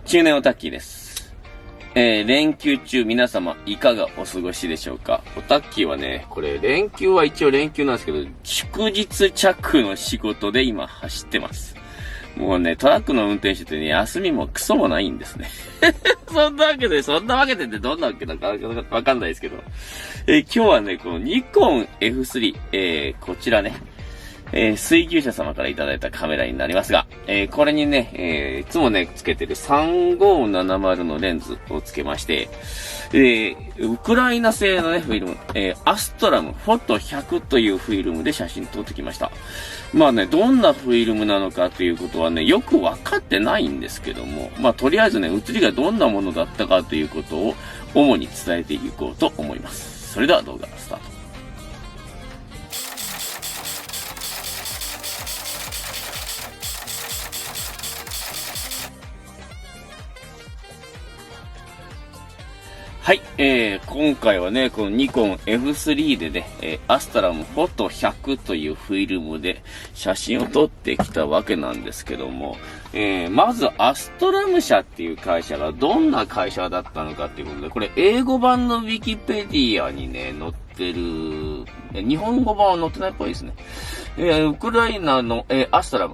中年オタッキーです。連休中皆様いかがお過ごしでしょうか。オタッキーはね、これ連休は一応連休なんですけど、祝日着の仕事で今走ってます。もうね、トラックの運転手ってね、休みもクソもないんですね。そんなわけでってどんなわけだかわかんないですけど。今日はね、このニコン F3、こちらね、水牛車様からいただいたカメラになりますが、これにね、いつもね、つけてる3570のレンズをつけまして、ウクライナ製のね、フィルム、アストラムフォト100というフィルムで写真撮ってきました。まあね、どんなフィルムなのかということはね、よくわかってないんですけども、まあとりあえずね、写りがどんなものだったかということを主に伝えていこうと思います。それでは動画スタート。はい、今回はね、このニコン F3 でね、アストラムフォト100というフィルムで写真を撮ってきたわけなんですけども、まずアストラム社っていう会社がどんな会社だったのかっていうことで、これ英語版のウィキペディアにね、載ってる、日本語版は載ってないっぽいですね。ウクライナの、アストラ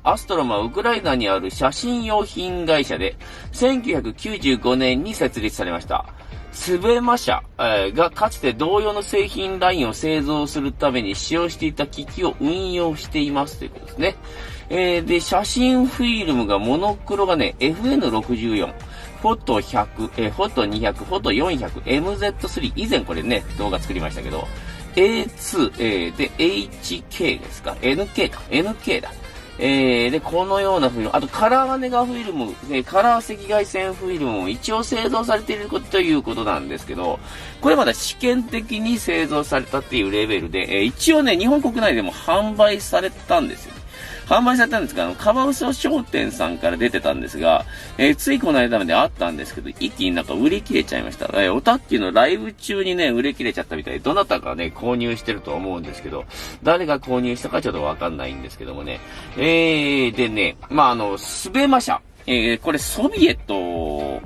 ムはウクライナにある写真用品会社で、1995年に設立されました。スベマ社がかつて同様の製品ラインを製造するために使用していた機器を運用していますということですね。で、写真フィルムがモノクロがね、FN64、フォト100、フォト200、フォト400、MZ3、以前これね、動画作りましたけど、A2、で、HK ですか ?NK だ。で、このようなフィルム、あとカラーネガフィルム、カラー赤外線フィルムも一応製造されているということなんですけど、これまだ試験的に製造されたっていうレベルで、一応ね、日本国内でも販売されたんですよ。販売されたんですが、カワウソ商店さんから出てたんですが、ついこの間まであったんですけど、一気になんか売り切れちゃいました。オタッキーのライブ中にね、売り切れちゃったみたいで、どなたかね、購入してると思うんですけど、誰が購入したかちょっとわかんないんですけどもね。でね、まあ、スベマ社。これソビエト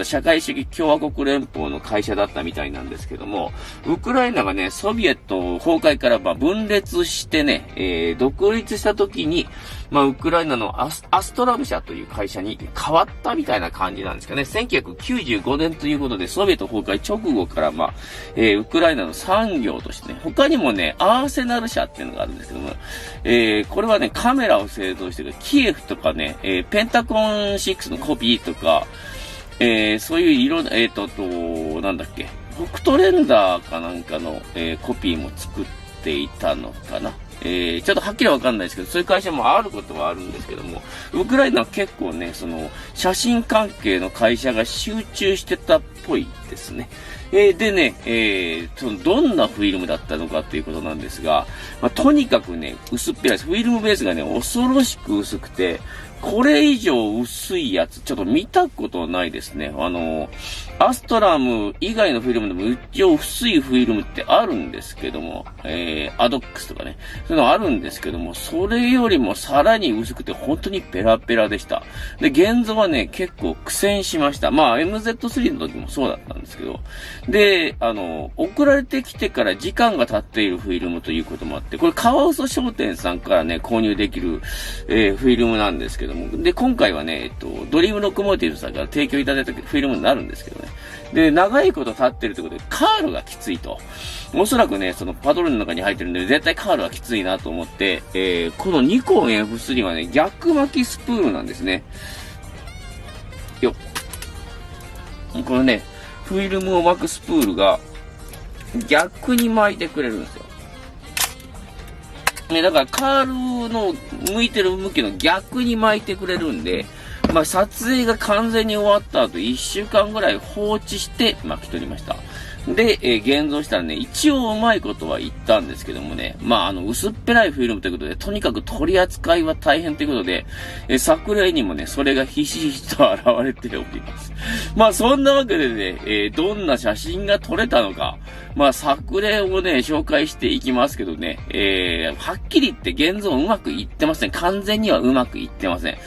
社会主義共和国連邦の会社だったみたいなんですけども、ウクライナがね、ソビエト崩壊から分裂してね、独立した時に、ウクライナのアストラム社という会社に変わったみたいな感じなんですかね。1995年ということで、ソビエト崩壊直後からウクライナの産業としてね、他にもね、アーセナル社っていうのがあるんですけども、これはね、カメラを製造してるキエフとかね、ペンタコン6のコピーとか、そういう色、なんだっけ、北斗レンダーかなんかの、コピーも作っていたのかな。ちょっとはっきりわかんないですけど、そういう会社もあることはあるんですけども、ウクライナは結構ね、写真関係の会社が集中してたっぽいですね。でね、どんなフィルムだったのかっていうことなんですが、とにかくね、薄っぺらいです。フィルムベースがね、恐ろしく薄くて、これ以上薄いやつ、ちょっと見たことないですね。アストラム以外のフィルムでも一応薄いフィルムってあるんですけども、アドックスとかね、そういうのあるんですけども、それよりもさらに薄くて本当にペラペラでした。で、現像はね、結構苦戦しました。MZ3 の時もそうだったんですけど、で、送られてきてから時間が経っているフィルムということもあって、これカワウソ商店さんからね、購入できる、フィルムなんですけども、で、今回はね、ドリームロコモティブさんから提供いただいたフィルムになるんですけどね。で、長いこと経ってるということで、カールがきついと。おそらくね、パトロールの中に入ってるんで、絶対カールはきついなと思って、このニコン F3 はね、逆巻きスプールなんですね。よっ。このね、フィルムを巻くスプールが、逆に巻いてくれるんですよ。だからカールの向いてる向きの逆に巻いてくれるんで、撮影が完全に終わった後1週間ぐらい放置して巻き取りました。で、現像したらね、一応うまいことは言ったんですけどもね、薄っぺらいフィルムということで、とにかく取り扱いは大変ということで、作例にもね、それがひしひしと現れております。そんなわけでね、どんな写真が撮れたのか、作例をね、紹介していきますけどね、はっきり言って現像うまくいってません。完全にはうまくいってません。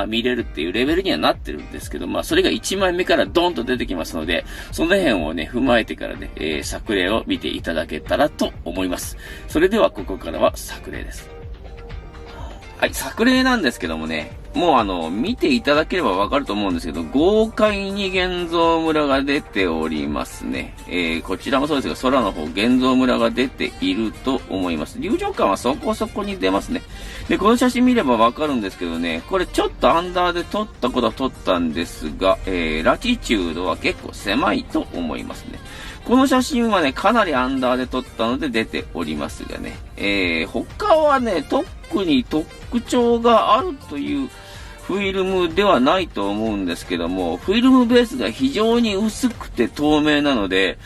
見れるっていうレベルにはなってるんですけど、それが1枚目からドンと出てきますので、その辺をね、踏まえてからね、作例を見ていただけたらと思います。それではここからは作例です。はい、作例なんですけどもね、もう見ていただければわかると思うんですけど、豪快に現像ムラが出ておりますね。こちらもそうですが、空の方、現像ムラが出ていると思います。流暢感はそこそこに出ますね。で、この写真見ればわかるんですけどね、これちょっとアンダーで撮ったことは撮ったんですが、ラチチュードは結構狭いと思いますね。この写真はね、かなりアンダーで撮ったので出ておりますがね、他はね、特に特徴があるというフィルムではないと思うんですけども、フィルムベースが非常に薄くて透明なので、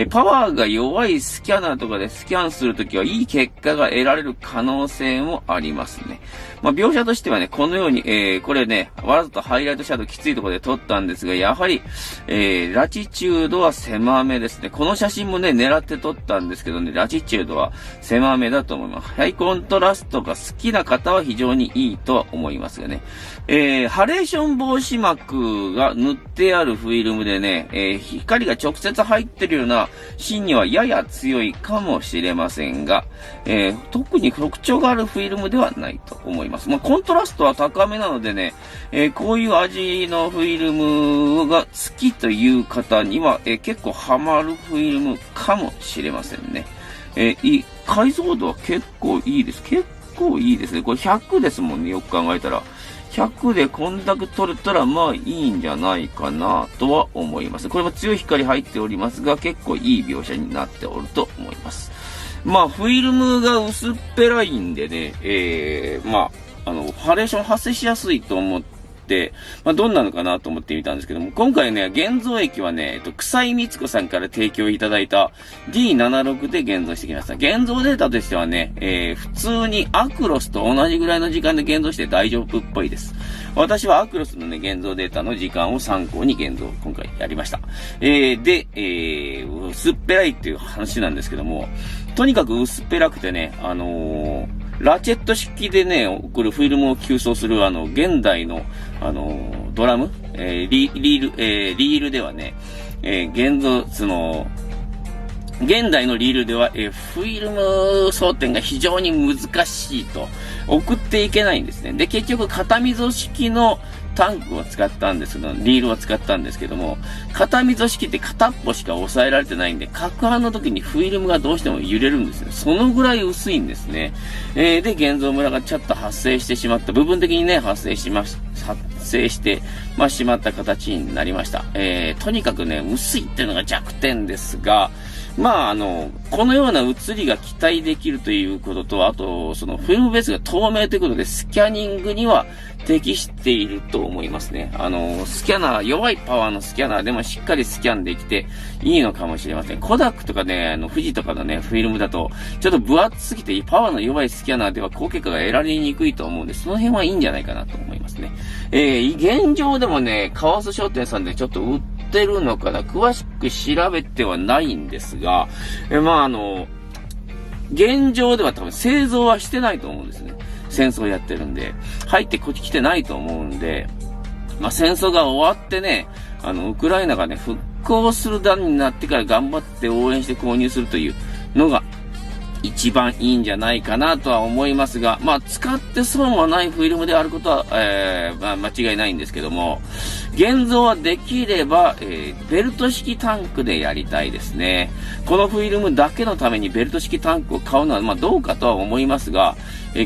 パワーが弱いスキャナーとかでスキャンするときはいい結果が得られる可能性もありますね。描写としてはね、このように、これね、わざとハイライトシャドウきついところで撮ったんですが、やはり、ラチチュードは狭めですね。この写真もね、狙って撮ったんですけどね、ラチチュードは狭めだと思います。ハイコントラストが好きな方は非常にいいとは思いますがね。ハレーション防止膜が塗ってあるフィルムでね、光が直接入ってるようなシーンにはやや強いかもしれませんが、特に特徴があるフィルムではないと思います。コントラストは高めなのでね、こういう味のフィルムが好きという方には、結構ハマるフィルムかもしれませんね。解像度は結構いいです。結構いいですね。これ100ですもんね、よく考えたら。100でこんだけ撮れたらいいんじゃないかなとは思います。これも強い光入っておりますが、結構いい描写になっておると思います。フィルムが薄っぺらいんでね、ハレーション発生しやすいと思って、どんなのかなと思ってみたんですけども、今回ね、現像液はね、草井光子さんから提供いただいた D76 で現像してきました。現像データとしてはね、普通にアクロスと同じぐらいの時間で現像して大丈夫っぽいです。私はアクロスのね、現像データの時間を参考に現像を今回やりました。薄っぺらいっていう話なんですけども、とにかく薄っぺらくてね、ラチェット式でね、これフィルムを吸走する現代の、ドラム、リールではね、現代のリールでは、フィルム装填が非常に難しいと、送っていけないんですね。で、結局、片溝式のタンクを使ったんですけど、リールを使ったんですけども、片溝式って片っぽしか押さえられてないんで、攪拌の時にフィルムがどうしても揺れるんですよ。そのぐらい薄いんですね。で、現像ムラがちょっと発生してしまった、部分的にね、発生してしまった形になりました。とにかくね、薄いっていうのが弱点ですが、このような映りが期待できるということと、あと、そのフィルムベースが透明ということで、スキャニングには適していると思いますね。スキャナー、弱いパワーのスキャナーでもしっかりスキャンできていいのかもしれません。コダックとかね、富士とかのね、フィルムだと、ちょっと分厚すぎて、パワーの弱いスキャナーでは高結果が得られにくいと思うんで、その辺はいいんじゃないかなと思いますね。現状でもね、カワス商店さんでちょっと売ってるのかな、詳しく調べてはないんですが、現状では多分製造はしてないと思うんですね。戦争やってるんで。入ってこっち来てないと思うんで、戦争が終わってね、ウクライナがね、復興する段になってから頑張って応援して購入するというのが一番いいんじゃないかなとは思いますが、使って損はないフィルムであることは、間違いないんですけども、現像はできれば、ベルト式タンクでやりたいですね。このフィルムだけのためにベルト式タンクを買うのは、どうかとは思いますが、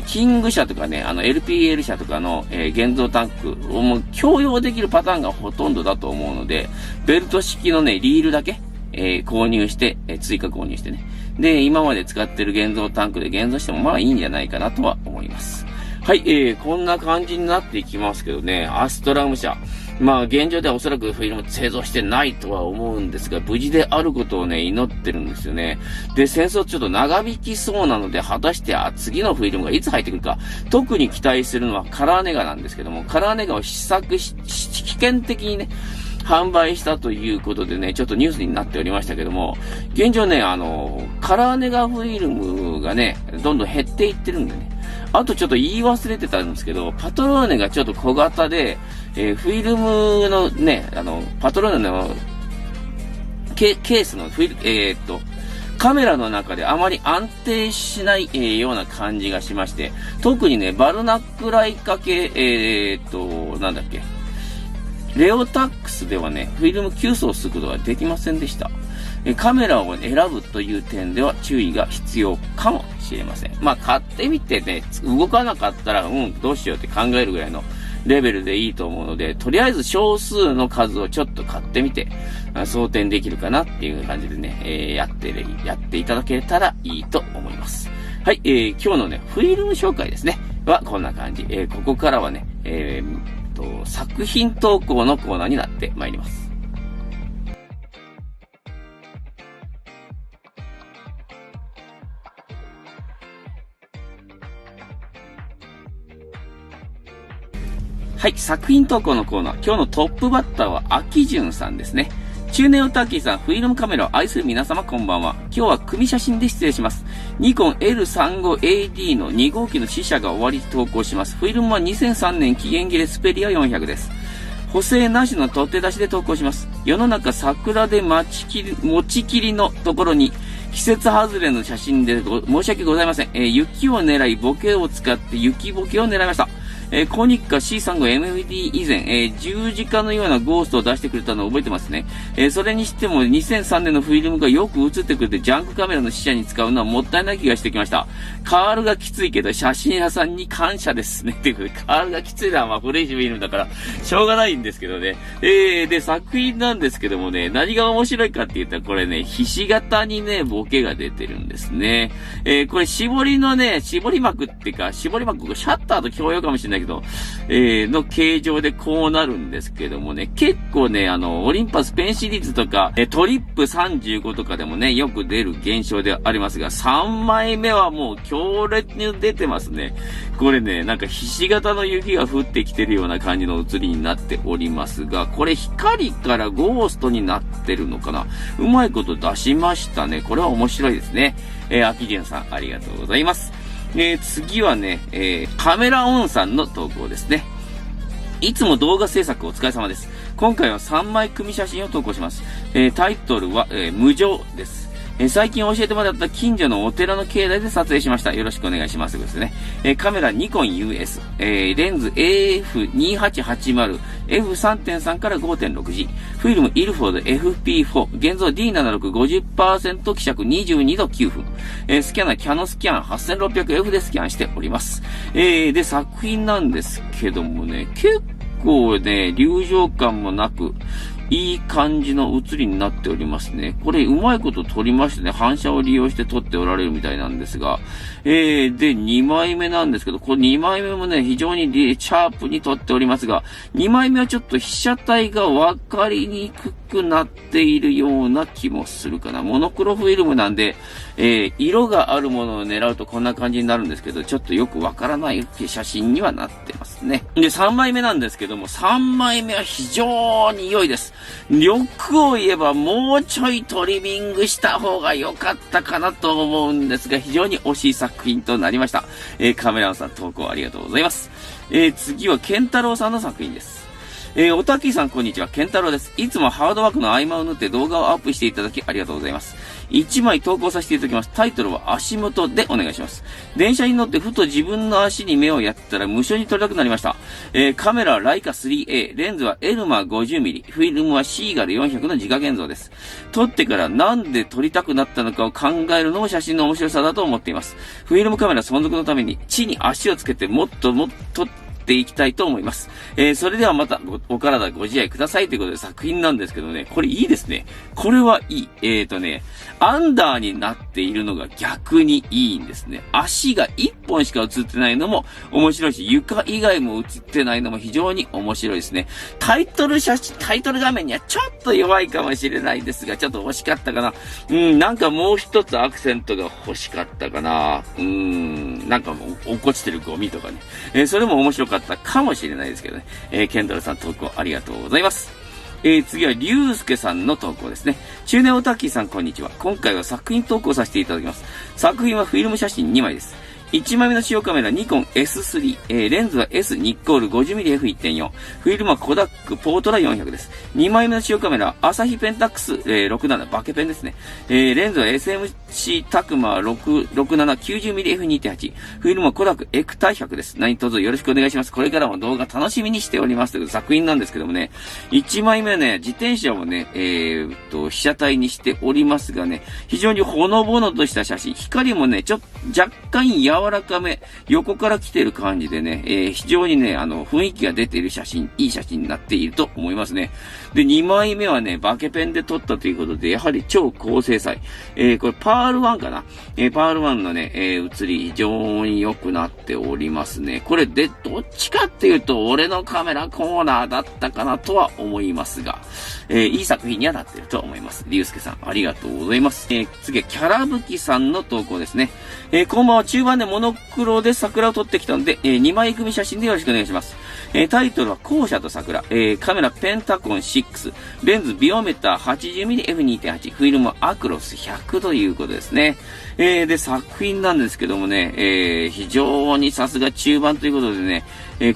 キング社とかね、LPL 社とかの、現像タンクをもう共用できるパターンがほとんどだと思うので、ベルト式のね、リールだけ、購入して、追加購入してね。で、今まで使ってる現像タンクで現像してもいいんじゃないかなとは思います。はい、こんな感じになっていきますけどね、アストラム社。まあ、現状ではおそらくフィルム製造してないとは思うんですが、無事であることをね、祈ってるんですよね。で、戦争ちょっと長引きそうなので、果たして次のフィルムがいつ入ってくるか、特に期待するのはカラーネガなんですけども、カラーネガを試験的にね、販売したということでね、ちょっとニュースになっておりましたけども、現状ね、カラーネガフィルムがね、どんどん減っていってるんでね。あとちょっと言い忘れてたんですけど、パトローネがちょっと小型で、フィルムのね、パトローネのケースのカメラの中であまり安定しない、ような感じがしまして、特にね、バルナックライカ系、なんだっけ、レオタックスではね、フィルム急走することができませんでした。カメラを選ぶという点では注意が必要かもしれません。まあ、買ってみてね、動かなかったら、どうしようって考えるぐらいのレベルでいいと思うので、とりあえず少数の数をちょっと買ってみて、装填できるかなっていう感じでね、やっていただけたらいいと思います。はい、今日のね、フィルム紹介ですね、はこんな感じ。ここからはね、作品投稿のコーナーになってまいります。はい、作品投稿のコーナー。今日のトップバッターは、秋潤さんですね。中年オタキーさん、フィルムカメラを愛する皆様こんばんは。今日は組写真で失礼します。ニコン L35AD の2号機の試写が終わり投稿します。フィルムは2003年期限切れスペリア400です。補正なしの取って出しで投稿します。世の中桜で持ちきりのところに、季節外れの写真で申し訳ございません。雪を狙い、ボケを使って雪ボケを狙いました。コニッカ C35MD 以前、十字架のようなゴーストを出してくれたのを覚えてますね。それにしても2003年のフィルムがよく映ってくれてジャンクカメラの試写に使うのはもったいない気がしてきました。カールがきついけど写真屋さんに感謝ですね。ということで、カールがきついのはまあ古いフィルムだからしょうがないんですけどね。で、作品なんですけどもね、何が面白いかって言ったらこれね、ひし形にね、ボケが出てるんですね。これ絞り幕っていうか、絞り幕シャッターと共用かもしれないけど、の形状でこうなるんですけどもね、結構ね、オリンパスペンシリーズとか、トリップ35とかでもね、よく出る現象でありますが、3枚目はもう強烈に出てますね。これね、なんかひし形の雪が降ってきてるような感じの写りになっておりますが、これ光からゴーストになってるのかな？うまいこと出しましたね。これは面白いですね。秋潤さん、ありがとうございます。次はね、カメラオンさんの投稿ですね。いつも動画制作お疲れ様です。今回は3枚組写真を投稿します。タイトルは、無常です。最近教えてもらった近所のお寺の境内で撮影しました。よろしくお願いしますですね。カメラニコン US、レンズ AF2880、F3.3 から 5.6G、フィルムイルフォード FP4、現像 D76 50% 希釈22度9分、スキャナーキャノスキャン 8600F でスキャンしております。で、作品なんですけどもね、結構ね、流浄感もなく、いい感じの写りになっておりますね。これ、うまいこと撮りましてね、反射を利用して撮っておられるみたいなんですが、で、2枚目なんですけど、これ2枚目もね、非常にシャープに撮っておりますが、2枚目はちょっと被写体がわかりにくくなっているような気もするかな。モノクロフィルムなんで、色があるものを狙うとこんな感じになるんですけど、ちょっとよくわからない写真にはなってますね。で、3枚目なんですけども、3枚目は非常に良いです。欲を言えばもうちょいトリミングした方が良かったかなと思うんですが、非常に惜しい作品となりました。カメラマンさん投稿ありがとうございます。次はケンタロウさんの作品です。おたきさんこんにちは、ケンタロウです。いつもハードワークの合間を縫って動画をアップしていただきありがとうございます。1枚投稿させていただきます。タイトルは足元でお願いします。電車に乗ってふと自分の足に目をやったら無性に撮りたくなりました。カメラはライカ 3A、レンズはエルマ 50mm、フィルムはシーガル400の自家現像です。撮ってからなんで撮りたくなったのかを考えるのも写真の面白さだと思っています。フィルムカメラ存続のために地に足をつけてもっとっていきたいと思います。それではまたお体ご自愛くださいということで作品なんですけどね、これいいですね。これはいい。アンダーになっているのが逆にいいんですね。足が1本しか映ってないのも面白いし、床以外も映ってないのも非常に面白いですね。タイトル画面にはちょっと弱いかもしれないですが、ちょっと惜しかったかな。なんかもう一つアクセントが欲しかったかな。なんかもう落っこちてるゴミとかね。それも面白かったかもしれないですけどね。ケンドラさん投稿ありがとうございます。次は、りゅうすけさんの投稿ですね。中年オタッキーさん、こんにちは。今回は作品投稿させていただきます。作品はフィルム写真2枚です。1枚目の使用カメラ、ニコン S3、レンズは S ニッコール 50mmF1.4、フィルムはコダックポートラ400です。2枚目の使用カメラ、アサヒペンタックス、67、バケペンですね。レンズは SMC タクマ67 90mmF2.8、フィルムはコダックエクタ100です。何卒よろしくお願いします。これからも動画楽しみにしておりますという作品なんですけどもね、1枚目はね、自転車をね、被写体にしておりますがね、非常にほのぼのとした写真、光もね、若干柔らかめ、横から来てる感じでね、非常にね、雰囲気が出ている写真、いい写真になっていると思いますね。で、2枚目はね、バケペンで撮ったということで、やはり超高精細。これパール1かな。パール1のね、写り非常に良くなっておりますね。これで、どっちかっていうと、俺のカメラコーナーだったかなとは思いますが、いい作品にはなっていると思います。りゅうすけさん、ありがとうございます。次は、キャラブキさんの投稿ですね。こんばんは、中盤でモノクロで桜を撮ってきたので、2枚組写真でよろしくお願いします。タイトルは校舎と桜、カメラペンタコン6、レンズビオメーター 80mmF2.8、フィルムアクロス100ということですね。で、作品なんですけどもね、非常にさすが中盤ということでね、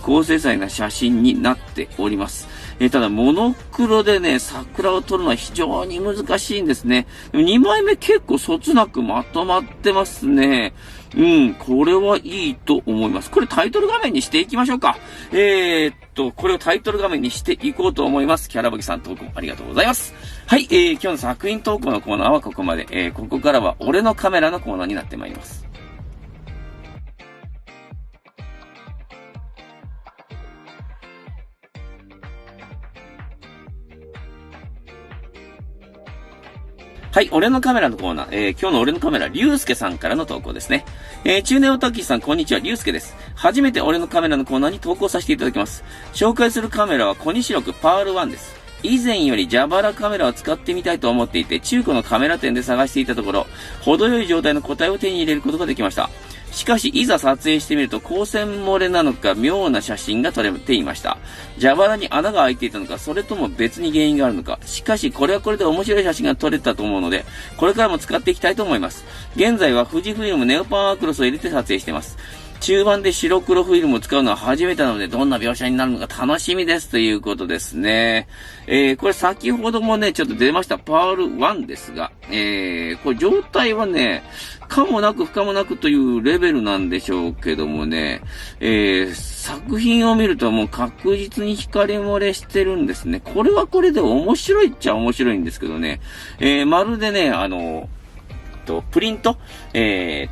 高精細な写真になっております。ただ、モノクロでね、桜を撮るのは非常に難しいんですね。2枚目結構そつなくまとまってますね。これはいいと思います。これタイトル画面にしていきましょうか。これをタイトル画面にしていこうと思います。キャラブキさん投稿ありがとうございます。はい、今日の作品投稿のコーナーはここまで。ここからは俺のカメラのコーナーになってまいります。はい、俺のカメラのコーナー。今日の俺のカメラ、りゅうすけさんからの投稿ですね。中年オタキさん、こんにちは、りゅうすけです。初めて俺のカメラのコーナーに投稿させていただきます。紹介するカメラはコニシロクパール1です。以前より蛇腹カメラを使ってみたいと思っていて、中古のカメラ店で探していたところ、程よい状態の個体を手に入れることができました。しかし、いざ撮影してみると、光線漏れなのか、妙な写真が撮れていました。蛇腹に穴が開いていたのか、それとも別に原因があるのか。しかし、これはこれで面白い写真が撮れたと思うので、これからも使っていきたいと思います。現在は富士フイルムネオパンアクロスを入れて撮影しています。中盤で白黒フィルムを使うのは初めてなので、どんな描写になるのか楽しみですということですね。これ先ほどもね、ちょっと出ましたパール1ですが、これ状態はね、可もなく不可もなくというレベルなんでしょうけどもね、作品を見るともう確実に光漏れしてるんですね。これはこれで面白いっちゃ面白いんですけどね、まるでね、プリント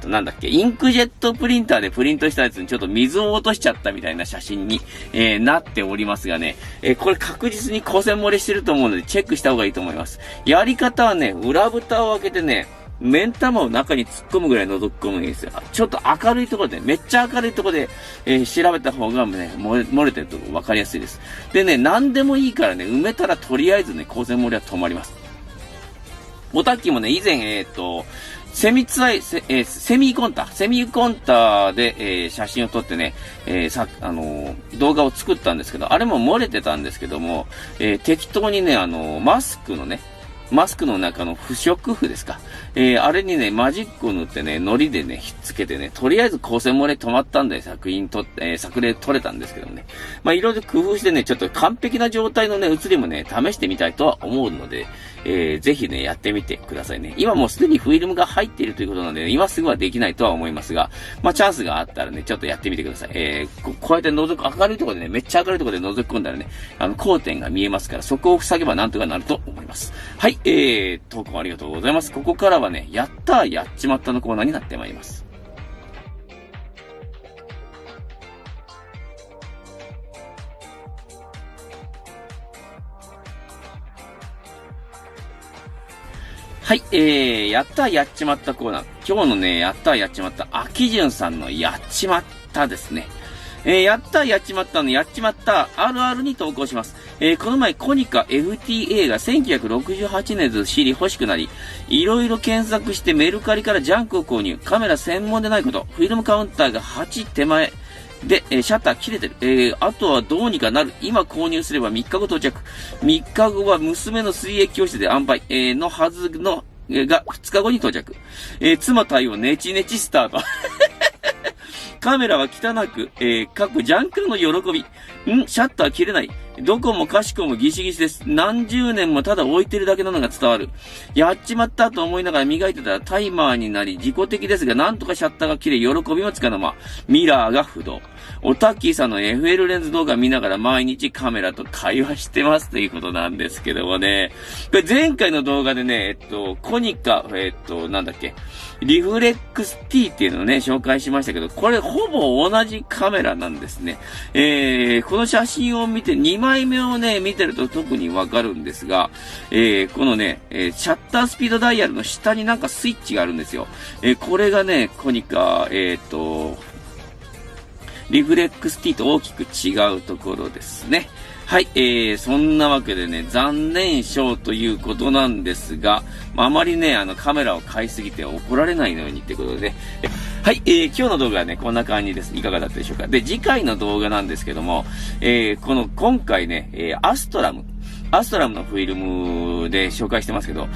なんだっけ、インクジェットプリンターでプリントしたやつにちょっと水を落としちゃったみたいな写真に、なっておりますがね、これ確実に光線漏れしてると思うのでチェックした方がいいと思います。やり方はね、裏蓋を開けてね、目ん玉を中に突っ込むぐらい覗き込むんですよ。ちょっと明るいところで、めっちゃ明るいところで、調べた方がね、漏れてると分かりやすいです。でね、何でもいいからね、埋めたらとりあえずね、光線漏れは止まります。オタッキーもね、以前、セミコンターで、写真を撮ってね、動画を作ったんですけど、あれも漏れてたんですけども、適当にね、マスクの中の不織布ですか。あれにね、マジックを塗ってね、糊でね、ひっつけてね、とりあえず光線漏れ止まったんで、作例撮れたんですけどもね。まあ、いろいろ工夫してね、ちょっと完璧な状態のね、写りもね、試してみたいとは思うので、ぜひね、やってみてくださいね。今もうすでにフィルムが入っているということなので、今すぐはできないとは思いますが、まあ、チャンスがあったらね、ちょっとやってみてください。こうやって明るいところでね、めっちゃ明るいところで覗き込んだらね、光点が見えますから、そこを塞げばなんとかなると思います。はい、投稿ありがとうございます。ここからはね、やったーやっちまったのコーナーになってまいります。はい、やったーやっちまったコーナー。今日のね、やったーやっちまった、秋潤さんのやっちまったですね。やったーやっちまったのやっちまったあるあるに投稿します。この前コニカ FTA が1968年と知り欲しくなり、いろいろ検索してメルカリからジャンクを購入。カメラ専門でないこと。フィルムカウンターが8手前。で、シャッター切れてる。あとはどうにかなる。今購入すれば3日後到着。3日後は娘の水泳教室で安牌、のはずの、が2日後に到着。妻対応ネチネチスタート。カメラは汚く、ジャンクの喜び。シャッター切れない。どこもかしこもギシギシです。何十年もただ置いてるだけなのが伝わる。やっちまったと思いながら磨いてたらタイマーになり自己的ですが、なんとかシャッターが切れ、喜びもつかの間。ミラーが不動。おたっきーさんの FL レンズ動画見ながら毎日カメラと会話してますということなんですけどもね。これ前回の動画でね、コニカ、なんだっけ、リフレックス T っていうのをね、紹介しましたけど、これほぼ同じカメラなんですね。この写真を見て、2枚目をね、見てると特にわかるんですが、このね、シャッタースピードダイヤルの下になんかスイッチがあるんですよ。これがね、コニカ、リフレックス T と大きく違うところですね。はい、そんなわけでね、残念賞ということなんですが、あまりね、カメラを買いすぎて怒られないようにってことでね。はい、今日の動画はね、こんな感じです。いかがだったでしょうか。で、次回の動画なんですけども、今回ね、アストラムのフィルムで紹介してますけど、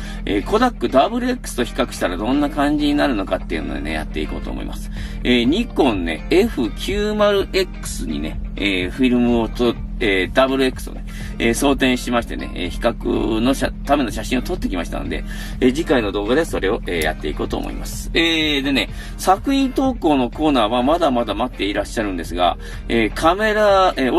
コダック WX と比較したらどんな感じになるのかっていうのでね、やっていこうと思います。ニコンね、F90X にね、フィルムをWX をね、装填しましてね、比較のための写真を撮ってきましたので、次回の動画でそれを、やっていこうと思います。でね、作品投稿のコーナーはまだまだ待っていらっしゃるんですが、俺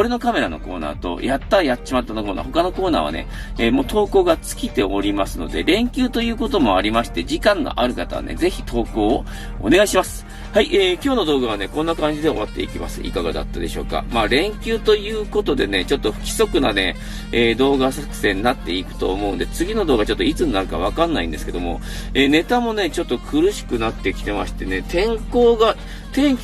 のカメラのコーナーと、やったやっちまったのコーナー、他のコーナーはね、もう投稿が尽きておりますので、連休ということもありまして、時間がある方はね、ぜひ投稿をお願いします。はい、今日の動画はね、こんな感じで終わっていきます。いかがだったでしょうか。まあ、連休ということでね、ちょっと不規則なね、動画作戦になっていくと思うんで、次の動画ちょっといつになるかわかんないんですけども、ネタもね、ちょっと苦しくなってきてましてね、今日天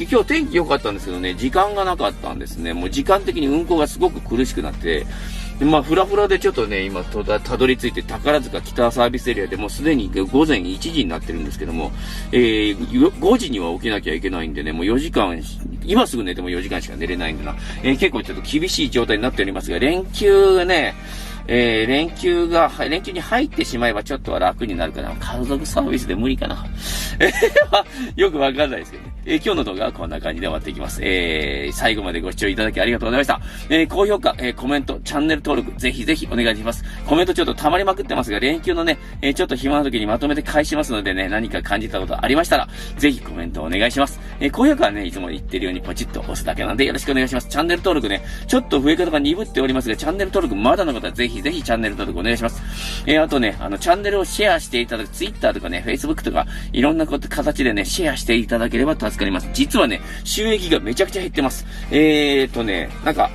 気良かったんですけどね、時間がなかったんですね。もう時間的に運行がすごく苦しくなって、まあ、フラフラでちょっとね、今たどり着いて宝塚北サービスエリアでもうすでに午前1時になってるんですけども、5時には起きなきゃいけないんでね、もう4時間、今すぐ寝ても4時間しか寝れないんでな、結構ちょっと厳しい状態になっておりますが、連休ね、連休に入ってしまえばちょっとは楽になるかな。家族サービスで無理かな。よくわかんないですけどね。今日の動画はこんな感じで終わっていきます。最後までご視聴いただきありがとうございました。高評価、コメント、チャンネル登録、ぜひぜひお願いします。コメントちょっと溜まりまくってますが、連休のね、ちょっと暇な時にまとめて返しますのでね、何か感じたことありましたら、ぜひコメントお願いします。高評価はね、いつも言ってるようにポチッと押すだけなんでよろしくお願いします。チャンネル登録ね、ちょっと増え方が鈍っておりますが、チャンネル登録まだの方はぜひぜひチャンネル登録お願いします。あとね、チャンネルをシェアしていただく、Twitter とかね、Facebook とか、いろんな形でね、シェアしていただければ助かります。実はね、収益がめちゃくちゃ減ってます。なんか、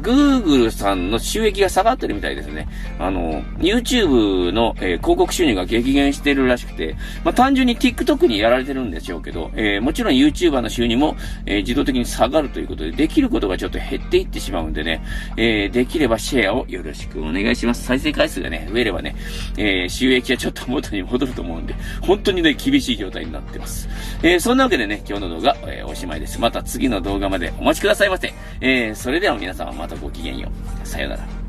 Google さんの収益が下がってるみたいですね。YouTube の、広告収入が激減してるらしくて、まあ、単純に TikTok にやられてるんでしょうけど、もちろん YouTuber の収入も、自動的に下がるということで、できることがちょっと減っていってしまうんでね、できればシェアをよろしくお願いします。再生回数がね、増えればね、収益はちょっと元に戻ると思うんで、本当にね、厳しい状態になってます。そんなわけでね、今日の動画、おしまいです。また次の動画までお待ちくださいませ。それでは皆様またごきげんよう。さようなら。